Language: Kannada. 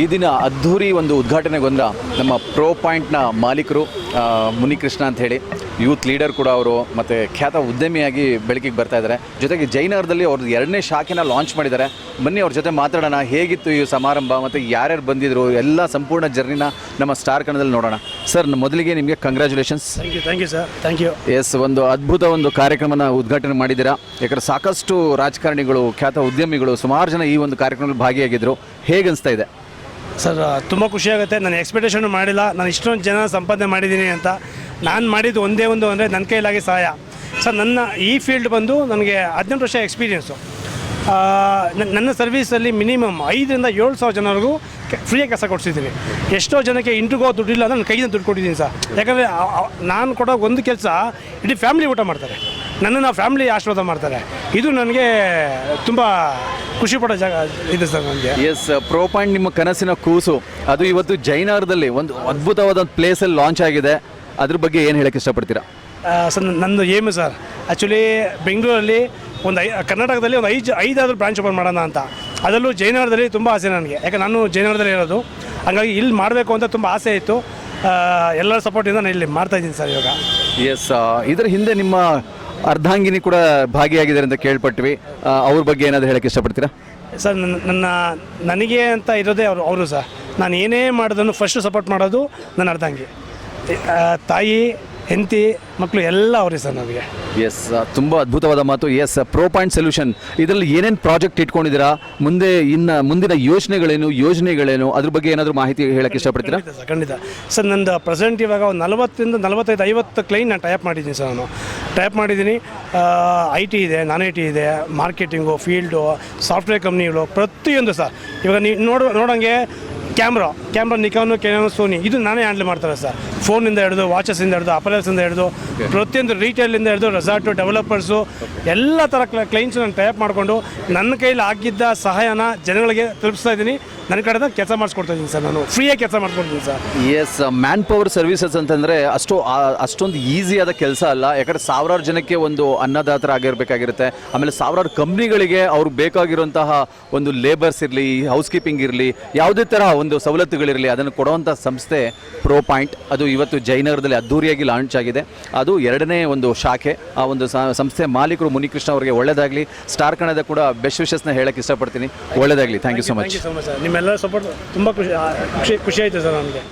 ಈ ದಿನ ಅದ್ಧೂರಿ ಒಂದು ಉದ್ಘಾಟನೆಗೊಂಡ ನಮ್ಮ ಪ್ರೋ ಪಾಯಿಂಟ್ನ ಮಾಲೀಕರು ಮುನಿಕೃಷ್ಣ ಅಂತ ಹೇಳಿ ಯೂತ್ ಲೀಡರ್ ಕೂಡ ಅವರು, ಮತ್ತು ಖ್ಯಾತ ಉದ್ಯಮಿಯಾಗಿ ಬೆಳಕಿಗೆ ಬರ್ತಾ ಇದ್ದಾರೆ. ಜೊತೆಗೆ ಜಯನಗರದಲ್ಲಿ ಅವ್ರದ್ದು 2ನೇ ಶಾಖೆನ ಲಾಂಚ್ ಮಾಡಿದ್ದಾರೆ. ಬನ್ನಿ ಅವ್ರ ಜೊತೆ ಮಾತಾಡೋಣ, ಹೇಗಿತ್ತು ಈ ಸಮಾರಂಭ ಮತ್ತು ಯಾರ್ಯಾರು ಬಂದಿದ್ರು, ಎಲ್ಲ ಸಂಪೂರ್ಣ ಜರ್ನಿನ ನಮ್ಮ ಸ್ಟಾರ್ ಕನ್ನಡದಲ್ಲಿ ನೋಡೋಣ. ಸರ್, ಮೊದಲಿಗೆ ನಿಮಗೆ congratulations. Thank you sir. Thank you. Yes, ಒಂದು ಅದ್ಭುತ ಒಂದು ಕಾರ್ಯಕ್ರಮನ ಉದ್ಘಾಟನೆ ಮಾಡಿದ್ದೀರಾ. ಯಾಕಂದರೆ ಸಾಕಷ್ಟು ರಾಜಕಾರಣಿಗಳು, ಖ್ಯಾತ ಉದ್ಯಮಿಗಳು, ಸುಮಾರು ಜನ ಈ ಒಂದು ಕಾರ್ಯಕ್ರಮದಲ್ಲಿ ಭಾಗಿಯಾಗಿದ್ದರು. ಹೇಗೆ ಅನಿಸ್ತಾ ಇದೆ ಸರ್? ತುಂಬ ಖುಷಿಯಾಗುತ್ತೆ. ನಾನು ಎಕ್ಸ್ಪೆಕ್ಟೇಷನ್ ಮಾಡಿಲ್ಲ, ನಾನು ಇಷ್ಟೊಂದು ಜನ ಸಂಪಾದನೆ ಮಾಡಿದ್ದೀನಿ ಅಂತ. ನಾನು ಮಾಡಿದ್ದು ಒಂದೇ ಒಂದು ಅಂದರೆ ನನ್ನ ಕೈಲಾಗಿ ಸಹಾಯ. ಸರ್, ನನ್ನ ಈ ಫೀಲ್ಡ್ ಬಂದು ನನಗೆ 18 ವರ್ಷ ಎಕ್ಸ್ಪೀರಿಯೆನ್ಸು. ನನ್ನ ಸರ್ವೀಸಲ್ಲಿ ಮಿನಿಮಮ್ 5,000 to 7,000 ಜನರಿಗೂ ಫ್ರೀಯಾಗಿ ಕೆಲಸ ಕೊಡಿಸಿದ್ದೀನಿ. ಎಷ್ಟೋ ಜನಕ್ಕೆ ಇಂಟ್ರಿಗೋ ದುಡ್ಡಿಲ್ಲ ಅಂದರೆ ನನ್ನ ಕೈಯಿಂದ ದುಡ್ಡು ಕೊಟ್ಟಿದ್ದೀನಿ ಸರ್. ಯಾಕಂದರೆ ನಾನು ಕೊಡೋ ಒಂದು ಕೆಲಸ ಇಡೀ ಫ್ಯಾಮಿಲಿ ಊಟ ಮಾಡ್ತಾರೆ, ನನ್ನನ್ನು ಫ್ಯಾಮಿಲಿ ಆಶೀರ್ವಾದ ಮಾಡ್ತಾರೆ. ಇದು ನನಗೆ ತುಂಬ ಖುಷಿ ಪಡೋ ಜಾಗ ಇದೆ ಸರ್ ನನಗೆ. ಎಸ್, ಪ್ರೋ ಪಾಯಿಂಟ್ ನಿಮ್ಮ ಕನಸಿನ ಕೂಸು, ಅದು ಇವತ್ತು ಜಯನಗರದಲ್ಲಿ ಒಂದು ಅದ್ಭುತವಾದ ಪ್ಲೇಸಲ್ಲಿ ಲಾಂಚ್ ಆಗಿದೆ. ಅದ್ರ ಬಗ್ಗೆ ಏನು ಹೇಳೋಕ್ಕೆ ಇಷ್ಟಪಡ್ತೀರಾ? ಸರ್, ನಂದು ಏಮು ಸರ್, ಆ್ಯಕ್ಚುಲಿ ಬೆಂಗಳೂರಲ್ಲಿ ಕರ್ನಾಟಕದಲ್ಲಿ ಒಂದು 5 ಬ್ರಾಂಚ್ ಓಪನ್ ಮಾಡೋಣ ಅಂತ. ಅದರಲ್ಲೂ ಜಯನಗರದಲ್ಲಿ ತುಂಬ ಆಸೆ ನನಗೆ. ಯಾಕೆ ನಾನು ಜಯನಗರದಲ್ಲಿ ಇರೋದು, ಹಾಗಾಗಿ ಇಲ್ಲಿ ಮಾಡಬೇಕು ಅಂತ ತುಂಬ ಆಸೆ ಇತ್ತು. ಎಲ್ಲರ ಸಪೋರ್ಟಿಂದ ನಾನು ಇಲ್ಲಿ ಮಾಡ್ತಾಯಿದ್ದೀನಿ ಸರ್ ಇವಾಗ. ಎಸ್, ಇದರ ಹಿಂದೆ ನಿಮ್ಮ ಅರ್ಧಾಂಗಿನಿ ಕೂಡ ಭಾಗಿಯಾಗಿದ್ದಾರೆ ಅಂತ ಕೇಳ್ಪಟ್ವಿ. ಅವ್ರ ಬಗ್ಗೆ ಏನಾದರೂ ಹೇಳೋಕ್ಕೆ ಇಷ್ಟಪಡ್ತೀರಾ? ಸರ್, ನನಗೆ ಅಂತ ಇರೋದೇ ಅವರು ಸರ್. ನಾನು ಏನೇ ಮಾಡೋದನ್ನು ಫಸ್ಟು ಸಪೋರ್ಟ್ ಮಾಡೋದು ನನ್ನ ಅರ್ಧಾಂಗಿ. ತಾಯಿ, ಹೆಂಡತಿ, ಮಕ್ಕಳು ಎಲ್ಲ ಅವರೇ ಸರ್ ನಮಗೆ. ಎಸ್, ತುಂಬ ಅದ್ಭುತವಾದ ಮಾತು. ಎಸ್, ಪ್ರೋ ಪಾಯಿಂಟ್ ಸೊಲ್ಯೂಷನ್ ಇದರಲ್ಲಿ ಏನೇನು ಪ್ರಾಜೆಕ್ಟ್ ಇಟ್ಕೊಂಡಿದ್ದೀರಾ, ಮುಂದಿನ ಯೋಜನೆಗಳೇನು, ಅದ್ರ ಬಗ್ಗೆ ಏನಾದರೂ ಮಾಹಿತಿ ಹೇಳೋಕ್ಕೆ ಇಷ್ಟಪಡ್ತೀರಾ? ಖಂಡಿತ ಸರ್. ನಂದು ಪ್ರೆಸೆಂಟ್ ಇವಾಗ ಒಂದು 40 to 45, 50 ಕ್ಲೈಂಟ್ ನಾನು ಟೈಪ್ ಮಾಡಿದ್ದೀನಿ ಸರ್. ನಾನು ಟೈಪ್ ಮಾಡಿದ್ದೀನಿ. IT ಇದೆ, ನಾನ್ IT ಇದೆ, ಮಾರ್ಕೆಟಿಂಗು, ಫೀಲ್ಡು, ಸಾಫ್ಟ್ವೇರ್ ಕಂಪ್ನಿಗಳು, ಪ್ರತಿಯೊಂದು ಸರ್. ಇವಾಗ ನೀವು ನೋಡೋಂಗೆ ಕ್ಯಾಮ್ರಾ ನಿಕಾನು, ಕೆನಾನು, ಸೋನಿ, ಇದು ನಾನೇ ಹ್ಯಾಂಡಲ್ ಮಾಡ್ತಾರೆ ಸರ್. ಫೋನಿಂದ ಹಿಡಿದು, ವಾಚಸ್ಸಿಂದ ಹಿಡಿದು, ಅಪರಲ್ಸಿಂದ ಹಿಡಿದು, ಪ್ರತಿಯೊಂದು ರೀಟೇಲಿಂದ ಹಿಡಿದು, ರೆಸಾರ್ಟು, ಡೆವಲಪರ್ಸು, ಎಲ್ಲ ಥರ ಕ್ಲೈಂಟ್ಸು ನಾನು ಟೈಪ್ ಮಾಡಿಕೊಂಡು ನನ್ನ ಕೈಲಿ ಆಗಿದ್ದ ಸಹಾಯನ ಜನಗಳಿಗೆ ತಲುಪಿಸ್ತಾ ಇದ್ದೀನಿ. ನನ್ನ ಕಡೆದ ಕೆಲಸ ಮಾಡಿಸ್ಕೊಡ್ತಾ ಇದ್ದೀನಿ ಸರ್. ನಾನು ಫ್ರೀಯಾಗಿ ಕೆಲಸ ಮಾಡಿಸ್ಕೊಡ್ತೀನಿ sir. Yes, manpower services ಅಂತಂದರೆ ಅಷ್ಟೊಂದು ಈಸಿಯಾದ ಕೆಲಸ ಅಲ್ಲ. ಯಾಕಂದರೆ ಸಾವಿರಾರು ಜನಕ್ಕೆ ಒಂದು ಅನ್ನದಾತರ ಆಗಿರಬೇಕಾಗಿರುತ್ತೆ. ಆಮೇಲೆ ಸಾವಿರಾರು ಕಂಪ್ನಿಗಳಿಗೆ ಅವ್ರಿಗೆ ಬೇಕಾಗಿರುವಂತಹ ಒಂದು ಲೇಬರ್ಸ್ ಇರಲಿ, ಹೌಸ್ ಕೀಪಿಂಗ್ ಇರಲಿ, ಯಾವುದೇ ಥರ ಒಂದು ಸವಲತ್ತುಗಳಿರಲಿ, ಅದನ್ನು ಕೊಡುವಂಥ ಸಂಸ್ಥೆ ಪ್ರೋ ಪಾಯಿಂಟ್. ಅದು ಇವತ್ತು ಜಯನಗರದಲ್ಲಿ ಅದ್ಧೂರಿಯಾಗಿ ಲಾಂಚ್ ಆಗಿದೆ. ಅದು 2ನೇ ಒಂದು ಶಾಖೆ. ಆ ಒಂದು ಸಂಸ್ಥೆ ಮಾಲೀಕರು ಮುನಿಕೃಷ್ಣ ಅವರಿಗೆ ಒಳ್ಳೆಯದಾಗಲಿ. ಸ್ಟಾರ್ ಕನ್ನಡ ಕೂಡ ಬೆಸ್ಟ್ ವಿಶಸ್ನ ಹೇಳೋಕ್ಕೆ ಇಷ್ಟಪಡ್ತೀನಿ. ಒಳ್ಳೆಯದಾಗಲಿ. Thank you so much. ನಿಮ್ಮೆಲ್ಲರ ಸಪೋರ್ಟ್ ತುಂಬ ಖುಷಿ ಆಯಿತು ಸರ್ ನನಗೆ.